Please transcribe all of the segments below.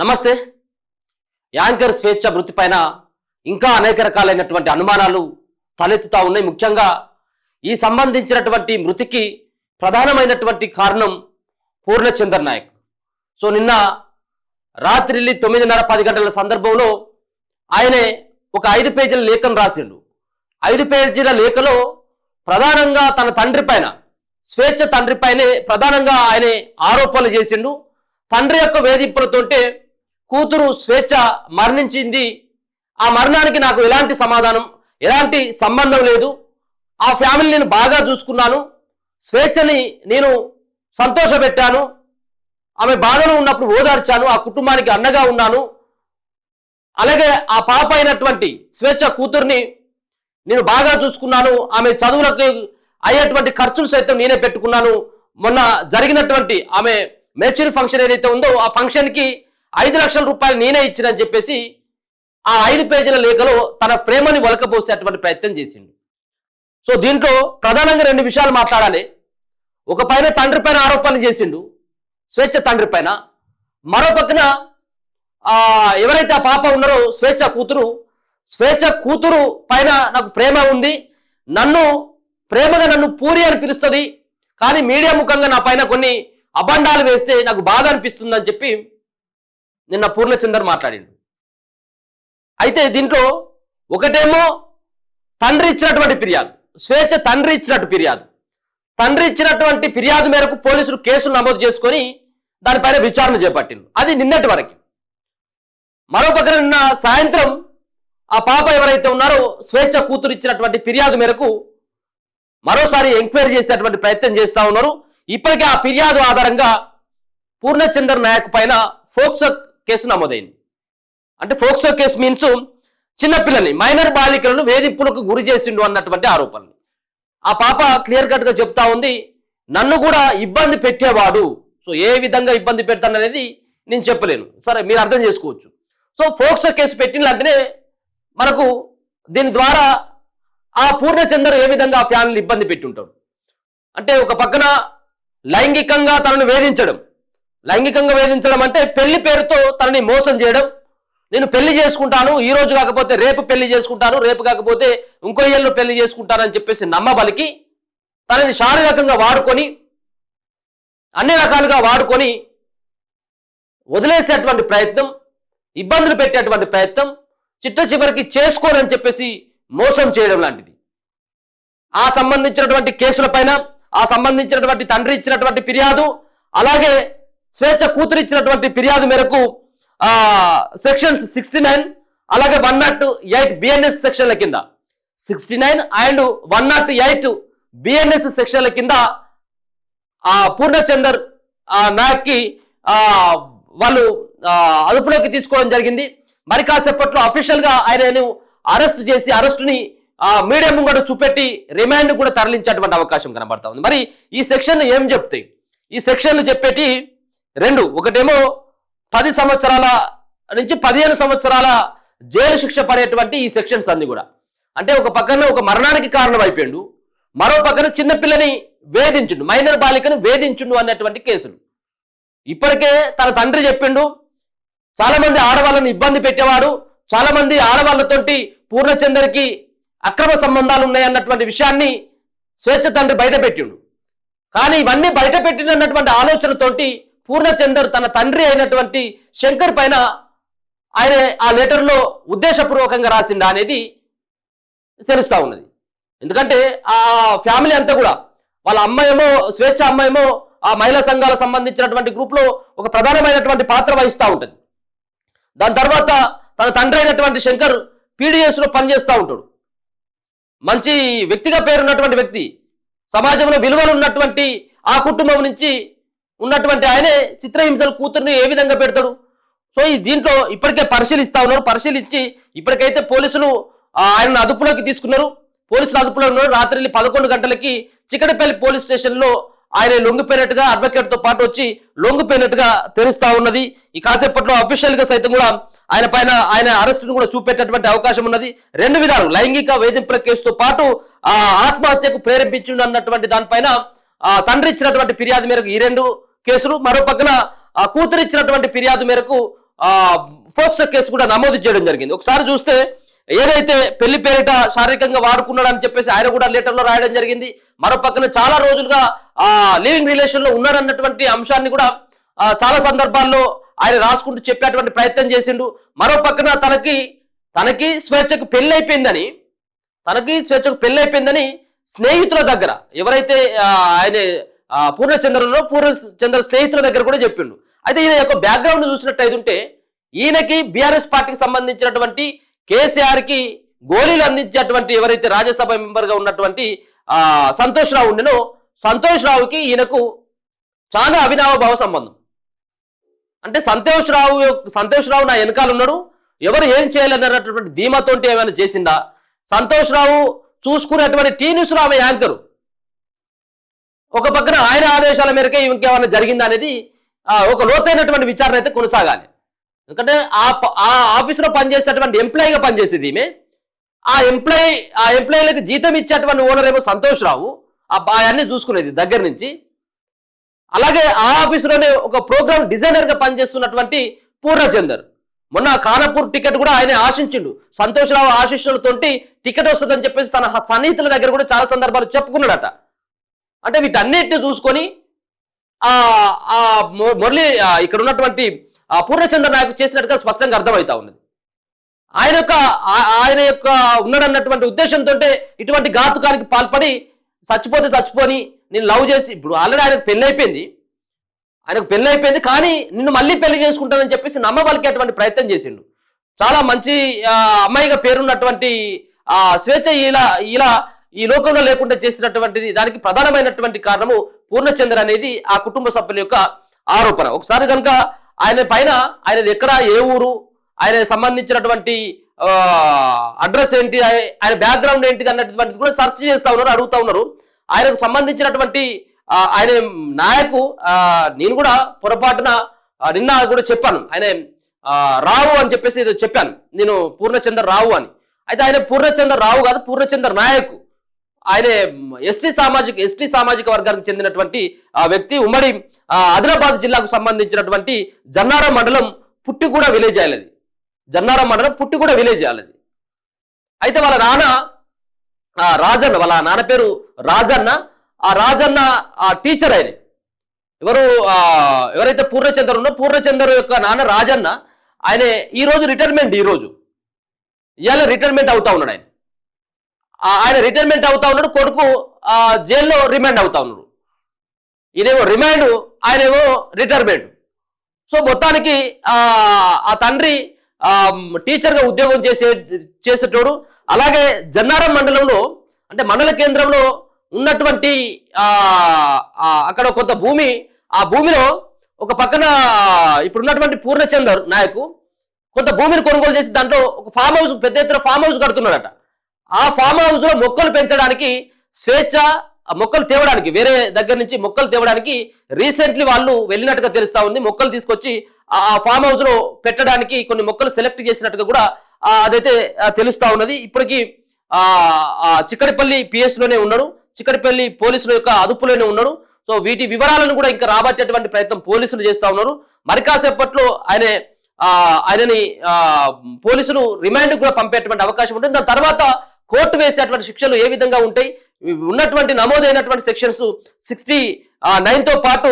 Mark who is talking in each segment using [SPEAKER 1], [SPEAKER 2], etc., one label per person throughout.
[SPEAKER 1] నమస్తే. యాంకర్ స్వేచ్ఛ వృత్తి పైన ఇంకా అనేక రకాలైనటువంటి అనుమానాలు తలెత్తుతా ఉన్నాయి. ముఖ్యంగా ఈ సంబంధించినటువంటి మృతికి ప్రధానమైనటువంటి కారణం పూర్ణచందర్ నాయక్. సో నిన్న రాత్రి 9:30-10 గంటల సందర్భంలో ఆయనే ఒక 5 పేజీల లేఖను రాసిండు. 5 పేజీల లేఖలో ప్రధానంగా తన తండ్రి పైన, స్వేచ్ఛ తండ్రి పైనే ప్రధానంగా ఆయన ఆరోపణలు చేసిండు. తండ్రి యొక్క వేధింపులతోటే కూతురు స్వేచ్ఛ మరణించింది, ఆ మరణానికి నాకు ఎలాంటి సమాధానం, ఎలాంటి సంబంధం లేదు, ఆ ఫ్యామిలీ నేను బాగా చూసుకున్నాను, స్వేచ్ఛని నేను సంతోషపెట్టాను, ఆమె బాధలో ఉన్నప్పుడు ఓదార్చాను, ఆ కుటుంబానికి అండగా ఉన్నాను, అలాగే ఆ పాప అయినటువంటి స్వేచ్ఛ కూతుర్ని నేను బాగా చూసుకున్నాను, ఆమె చదువులకు అయ్యేటువంటి ఖర్చులు సైతం నేనే పెట్టుకున్నాను, మొన్న జరిగినటువంటి ఆమె మేచూరి ఫంక్షన్ ఏదైతే ఉందో ఆ ఫంక్షన్కి 5 లక్షల రూపాయలు నేనే ఇచ్చినని చెప్పేసి ఆ 5 పేజీల లేఖలో తన ప్రేమని ఒలకబోసేటువంటి ప్రయత్నం చేసిండు. సో దీంట్లో ప్రధానంగా 2 విషయాలు మాట్లాడాలి. ఒక పైన తండ్రి పైన ఆరోపణలు చేసిండు, స్వేచ్ఛ తండ్రి పైన. మరో పక్కన ఎవరైతే ఆ పాప ఉన్నారో స్వేచ్ఛ కూతురు పైన నాకు ప్రేమ ఉంది, ప్రేమగా నన్ను పూరి అని పిలుస్తుంది, కానీ మీడియా ముఖంగా నా పైన కొన్ని అబండాలు వేస్తే నాకు బాధ అనిపిస్తుందని చెప్పి నిన్న పూర్ణచందర్ మాట్లాడిండు. అయితే దీంట్లో ఒకటేమో తండ్రి ఇచ్చినటువంటి ఫిర్యాదు, స్వేచ్ఛ తండ్రి ఇచ్చినటువంటి ఫిర్యాదు మేరకు పోలీసులు కేసులు నమోదు చేసుకొని దానిపైన విచారణ చేపట్టిండు. అది నిన్నటి వరకు. మరో పక్కన నిన్న సాయంత్రం ఆ పాప ఎవరైతే ఉన్నారో స్వేచ్ఛ కూతురు ఇచ్చినటువంటి ఫిర్యాదు మేరకు మరోసారి ఎంక్వైరీ చేసేటువంటి ప్రయత్నం చేస్తూ ఉన్నారు. ఇప్పటికే ఆ ఫిర్యాదు ఆధారంగా పూర్ణచందర్ నాయక్ పైన ఫోక్సో కేసు నమోదైంది. అంటే ఫోక్సో కేసు మీన్స్ చిన్నపిల్లని, మైనర్ బాలికలను వేధింపులకు గురి చేసిండు అన్నటువంటి ఆరోపణలు. ఆ పాప క్లియర్ కట్గా చెప్తా ఉంది, నన్ను కూడా ఇబ్బంది పెట్టేవాడు, సో ఏ విధంగా ఇబ్బంది పెడతాననేది నేను చెప్పలేను, సరే మీరు అర్థం చేసుకోవచ్చు. సో ఫోక్సో కేసు పెట్టినంటేనే మనకు దీని ద్వారా ఆ పూర్ణచందర్ ఏ విధంగా ఆ ఫ్యామిలీని ఇబ్బంది పెట్టి ఉంటాడు అంటే, ఒక పక్కన లైంగికంగా తనను వేధించడం అంటే పెళ్లి పేరుతో తనని మోసం చేయడం. నేను పెళ్లి చేసుకుంటాను, ఈ రోజు కాకపోతే రేపు పెళ్లి చేసుకుంటాను, రేపు కాకపోతే ఇంకో ఏళ్ళు పెళ్లి చేసుకుంటానని చెప్పేసి నమ్మబలికి తనని శారీరకంగా వాడుకొని, అన్ని రకాలుగా వాడుకొని వదిలేసేటువంటి ప్రయత్నం, ఇబ్బందులు పెట్టేటువంటి ప్రయత్నం, చిట్ట చివరికి చేసుకోనని చెప్పేసి మోసం చేయడం లాంటిది. ఆ సంబంధించినటువంటి కేసులపైన, ఆ సంబంధించినటువంటి తండ్రి ఇచ్చినటువంటి ఫిర్యాదు, అలాగే స్వేచ్ఛ కూతురు ఇచ్చినటువంటి ఫిర్యాదు మేరకు సెక్షన్స్ 69 అలాగే 108 బిఎన్ఎస్ సెక్షన్ల కింద 69 అండ్ 108 బిఎన్ఎస్ సెక్షన్ల కింద పూర్ణచందర్ నాయక్కి వాళ్ళు అదుపులోకి తీసుకోవడం జరిగింది. మరి కాసేపట్లో అఫీషియల్గా ఆయనను అరెస్ట్ చేసి అరెస్టుని మీడియా ముంగట చూపెట్టి రిమాండ్ కూడా తరలించేటువంటి అవకాశం కనబడతా ఉంది. మరి ఈ సెక్షన్లు ఏం చెప్తాయి? ఈ సెక్షన్లు చెప్పేటి 2, ఒకటేమో 10 సంవత్సరాల నుంచి 15 సంవత్సరాల జైలు శిక్ష పడేటువంటి ఈ సెక్షన్స్ అన్ని కూడా. అంటే ఒక పక్కన ఒక మరణానికి కారణం అయిపోయిండు, మరో పక్కన చిన్నపిల్లని వేధించుండు, మైనర్ బాలికను వేధించుండు అన్నటువంటి కేసులు. ఇప్పటికే తన తండ్రి చెప్పిండు, చాలా మంది ఆడవాళ్ళని ఇబ్బంది పెట్టేవాడు, చాలా మంది ఆడవాళ్లతోటి పూర్ణచందర్కి అక్రమ సంబంధాలు ఉన్నాయన్నటువంటి విషయాన్ని స్వేచ్ఛ తండ్రి బయటపెట్టిండు. కానీ ఇవన్నీ బయటపెట్టినటువంటి ఆలోచనతోటి పూర్ణచందర్ తన తండ్రి అయినటువంటి శంకర్ పైన ఆయన ఆ లెటర్లో ఉద్దేశపూర్వకంగా రాసిండా అనేది తెలుస్తూ ఉన్నది. ఎందుకంటే ఆ ఫ్యామిలీ అంతా కూడా, వాళ్ళ అమ్మాయేమో స్వేచ్ఛ అమ్మాయేమో ఆ మహిళా సంఘాలకు సంబంధించినటువంటి గ్రూప్లో ఒక ప్రధానమైనటువంటి పాత్ర వహిస్తూ ఉంటుంది. దాని తర్వాత తన తండ్రి అయినటువంటి శంకర్ పీడిఎస్లో పనిచేస్తూ ఉంటాడు. మంచి వ్యక్తిగా పేరున్నటువంటి వ్యక్తి, సమాజంలో విలువలు ఉన్నటువంటి ఆ కుటుంబం నుంచి ఉన్నటువంటి ఆయనే చిత్రహింసలు కూతుర్ని ఏ విధంగా పెడతాడు? సో ఈ దీంట్లో ఇప్పటికే పరిశీలిస్తూ ఉన్నారు. పరిశీలించి ఇప్పటికైతే పోలీసులు ఆయనను అదుపులోకి తీసుకున్నారు. పోలీసులు అదుపులో ఉన్నారు. రాత్రి 11 గంటలకి చికటపల్లి పోలీస్ స్టేషన్లో ఆయన లొంగిపోయినట్టుగా, అడ్వకేట్తో పాటు వచ్చి లొంగిపోయినట్టుగా తెలుస్తా ఉన్నది. ఈ కాసేపట్లో అఫీషియల్గా సైతం కూడా ఆయన అరెస్టును కూడా చూపెట్టేటువంటి అవకాశం ఉన్నది. 2 విధాలు, లైంగిక వేధింపుల కేసుతో పాటు ఆత్మహత్యకు ప్రేరేపించిండు అన్నటువంటి దానిపైన తండ్రి ఇచ్చినటువంటి ఫిర్యాదు మేరకు ఈ 2 కేసులు, మరో పక్కన కూతురు ఇచ్చినటువంటి ఫిర్యాదు మేరకు ఫోక్సో కేసు కూడా నమోదు చేయడం జరిగింది. ఒకసారి చూస్తే ఏదైతే పెళ్లి పేరిట శారీరకంగా వాడుకున్నాడని చెప్పేసి ఆయన కూడా లెటర్లో రాయడం జరిగింది. మరో పక్కన చాలా రోజులుగా లివింగ్ రిలేషన్ లో ఉన్నాడన్నటువంటి అంశాన్ని కూడా చాలా సందర్భాల్లో ఆయన రాసుకుంటూ చెప్పేటువంటి ప్రయత్నం చేసిండు. మరో పక్కన తనకి స్వేచ్ఛకు పెళ్ళైపోయిందని స్నేహితుల దగ్గర ఎవరైతే ఆయన పూర్ణచంద్ర స్నేహితుల దగ్గర కూడా చెప్పిండు. అయితే ఈయన యొక్క బ్యాక్గ్రౌండ్ చూసినట్టయితే ఈయనకి బీఆర్ఎస్ పార్టీకి సంబంధించినటువంటి కేసీఆర్ కి గోళీలు అందించేటువంటి ఎవరైతే రాజ్యసభ మెంబర్ గా ఉన్నటువంటి సంతోష్ రావు ఉండెనో సంతోష్ రావుకి ఈయనకు చాలా అవినాభావ సంబంధం. అంటే సంతోష్ రావు నా వెనకాల ఉన్నాడు, ఎవరు ఏం చేయాలన్నటువంటి ధీమాతోటి ఏమైనా చేసిందా? సంతోష్ రావు చూసుకునేటువంటి టీ న్యూస్ లో ఆమె యాంకరు. ఒక పక్కన ఆయన ఆదేశాల మేరకే ఇంకేమైనా జరిగిందా అనేది ఒక లోతైనటువంటి విచారణ అయితే కొనసాగాలి. ఎందుకంటే ఆ ఆఫీసులో పనిచేసేటువంటి ఎంప్లాయీగా పనిచేసేది ఈమె. ఆ ఎంప్లాయీలకు జీతం ఇచ్చేటువంటి ఓనర్ ఏమో సంతోష్ రావు, అవన్నీ చూసుకునేది దగ్గర నుంచి. అలాగే ఆ ఆఫీసులోనే ఒక ప్రోగ్రామ్ డిజైనర్ గా పనిచేస్తున్నటువంటి పూర్ణచందర్. మొన్న ఖానాపూర్ టికెట్ కూడా ఆయన ఆశించిండు. సంతోష్ రావు ఆశిష్యులతోటి టికెట్ వస్తుందని చెప్పేసి తన సన్నిహితుల దగ్గర కూడా చాలా సందర్భాలు చెప్పుకున్నాడట. అంటే వీటన్నిటిని చూసుకొని మురళి ఇక్కడ ఉన్నటువంటి పూర్ణచంద్ర నాయకు చేసినట్టుగా స్పష్టంగా అర్థమవుతా ఉన్నది. ఆయన యొక్క ఉన్నాడన్నటువంటి ఉద్దేశంతో ఇటువంటి ఘాతుకానికి పాల్పడి చచ్చిపోని నేను లవ్ చేసి, ఇప్పుడు ఆల్రెడీ ఆయనకు పెళ్ళి అయిపోయింది కానీ నిన్ను మళ్ళీ పెళ్లి చేసుకుంటానని చెప్పేసి నమ్మబలికేటువంటి ప్రయత్నం చేసిండు. చాలా మంచి అమ్మాయిగా పేరున్నటువంటి స్వేచ్ఛ ఇలా ఈ లోకంలో లేకుండా చేసినటువంటిది. దానికి ప్రధానమైనటువంటి కారణము పూర్ణచంద్ర అనేది ఆ కుటుంబ సభ్యుల యొక్క ఆరోపణ. ఒకసారి కనుక ఆయన ఎక్కడ, ఏ ఊరు, ఆయన సంబంధించినటువంటి అడ్రస్ ఏంటి, ఆయన బ్యాక్గ్రౌండ్ ఏంటిది అన్నటువంటిది కూడా సెర్చ్ చేస్తా ఉన్నారు, అడుగుతా ఉన్నారు. ఆయనకు సంబంధించినటువంటి ఆయన నాయకు నేను కూడా పొరపాటున నిన్న కూడా చెప్పాను, ఆయన రావు అని చెప్పేసి చెప్పాను నేను, పూర్ణచంద్ర రావు అని. అయితే ఆయన పూర్ణచంద్ర రావు కాదు, పూర్ణచంద్ర నాయకు. ఆయన ఎస్టీ సామాజిక వర్గానికి చెందినటువంటి వ్యక్తి. ఉమ్మడి ఆదిలాబాద్ జిల్లాకు సంబంధించినటువంటి జన్నారం మండలం పుట్టిగూడ విలేజ్ అయ్యేది. అయితే వాళ్ళ నాన్న పేరు రాజన్న. ఆ రాజన్న టీచర్. ఆయన ఎవరైతే పూర్ణచంద్ర ఉన్నో పూర్ణచంద్ర యొక్క నాన్న రాజన్న, ఆయన ఈరోజు ఇవాళ రిటైర్మెంట్ అవుతా ఉన్నాడు. ఆయన రిటైర్మెంట్ అవుతా ఉన్నాడు, కొడుకు జైల్లో రిమాండ్ అవుతా ఉన్నాడు. ఈయనేమో రిమాండ్, ఆయనేమో రిటైర్మెంట్. సో మొత్తానికి ఆ తండ్రి టీచర్గా ఉద్యోగం చేసేటోడు. అలాగే జన్నారం మండలంలో అంటే మండల కేంద్రంలో ఉన్నటువంటి అక్కడ కొంత భూమి, ఆ భూమిలో ఒక పక్కన ఇప్పుడున్నటువంటి పూర్ణచందర్ నాయకు కొంత భూమిని కొనుగోలు చేసి దాంట్లో ఒక ఫామ్ హౌస్, పెద్ద ఎత్తున ఫామ్ హౌస్ కడుతున్నాడట. ఆ ఫామ్ హౌస్ లో మొక్కలు పెంచడానికి స్వేచ్ఛ, మొక్కలు తేవడానికి వేరే దగ్గర నుంచి మొక్కలు తేవడానికి రీసెంట్లీ వాళ్ళు వెళ్ళినట్టుగా తెలుస్తా ఉంది. మొక్కలు తీసుకొచ్చి ఆ ఫామ్ హౌస్ లో పెట్టడానికి కొన్ని మొక్కలు సెలెక్ట్ చేసినట్టుగా కూడా అదైతే తెలుస్తా ఉన్నది. ఇప్పటికీ చిక్కడిపల్లి పిఎస్ లోనే ఉన్నాడు, చిక్కడిపల్లి పోలీసుల యొక్క అదుపులోనే ఉన్నాడు. సో వీటి వివరాలను కూడా ఇంకా రాబట్టేటువంటి ప్రయత్నం పోలీసులు చేస్తా ఉన్నారు. మరి కాసేపట్లో ఆయనని పోలీసులు రిమాండ్ కూడా పంపేటువంటి అవకాశం ఉంటుంది. దాని తర్వాత కోర్టు వేసేటువంటి శిక్షలు ఏ విధంగా ఉంటాయి, ఉన్నటువంటి నమోదైనటువంటి సెక్షన్స్ 69తో పాటు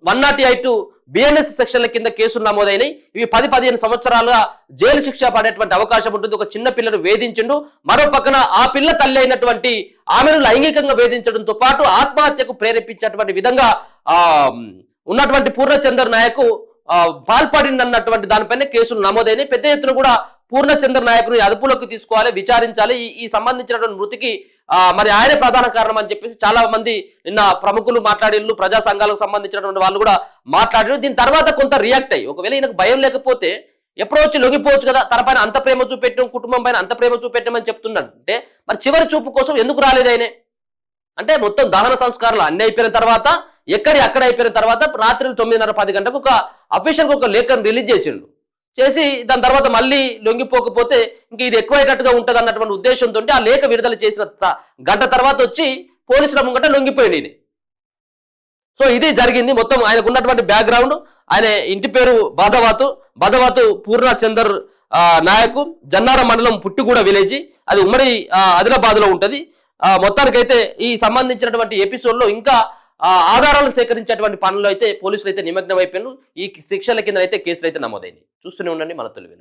[SPEAKER 1] 108 బిఎన్ఎస్ సెక్షన్ల కింద కేసులు నమోదైనాయి. ఇవి 10-15 సంవత్సరాలుగా జైలు శిక్ష పడేటువంటి అవకాశం ఉంటుంది. ఒక చిన్న పిల్లను వేధించిండు, మరో పక్కన ఆ పిల్ల తల్లి అయినటువంటి ఆమెను లైంగికంగా వేధించడంతో పాటు ఆత్మహత్యకు ప్రేరేపించేటువంటి విధంగా ఉన్నటువంటి పూర్ణచంద్ర నాయకు పాల్పడిందన్నటువంటి దానిపైన కేసులు నమోదైనాయి. పెద్ద ఎత్తున కూడా పూర్ణచంద్ర నాయకుని అదుపులోకి తీసుకోవాలి, విచారించాలి. ఈ సంబంధించినటువంటి మృతికి మరి ఆయనే ప్రధాన కారణం అని చెప్పేసి చాలా మంది నిన్న ప్రముఖులు మాట్లాడిళ్ళు, ప్రజా సంఘాలకు సంబంధించినటువంటి వాళ్ళు కూడా మాట్లాడారు. దీని తర్వాత కొంత రియాక్ట్ అయ్యి, ఒకవేళ ఈయనకు భయం లేకపోతే ఎప్పుడో వచ్చి లొంగిపోవచ్చు కదా, తన పైన అంత ప్రేమ చూపెట్టడం, కుటుంబం పైన అంత ప్రేమ చూపెట్టమని చెప్తున్నాడు. అంటే మరి చివరి చూపు కోసం ఎందుకు రాలేదు ఆయనే? అంటే మొత్తం దహన సంస్కారాలు అన్ని అయిపోయిన తర్వాత, అక్కడ అయిపోయిన తర్వాత రాత్రి 9:30-10 గంటలకు ఒక అఫీషియల్గా ఒక లేఖను రిలీజ్ చేసి దాని తర్వాత మళ్ళీ లొంగిపోకపోతే ఇంక ఇది ఎక్కువైనట్టుగా ఉంటుంది అన్నటువంటి ఉద్దేశంతో ఆ లేఖ విడుదల చేసిన గంట తర్వాత వచ్చి పోలీసుల ముంగట లొంగిపోయింది. సో ఇది జరిగింది మొత్తం. ఆయనకు ఉన్నటువంటి బ్యాక్గ్రౌండ్, ఆయన ఇంటి పేరు బాధవాతు పూర్ణచందర్ నాయకు, జన్నారం మండలం పుట్టిగూడ విలేజ్, అది ఉమ్మడి ఆదిలాబాద్ లో ఉంటది. మొత్తానికైతే ఈ సంబంధించినటువంటి ఎపిసోడ్ లో ఇంకా ఆధారాలను సేకరించేటువంటి పనులు అయితే పోలీసులు అయితే నిమగ్నం అయిపోయినారు. ఈ శిక్షల కింద అయితే కేసులు అయితే నమోదైంది. చూస్తూనే ఉండండి మన తొలి వెలుగు.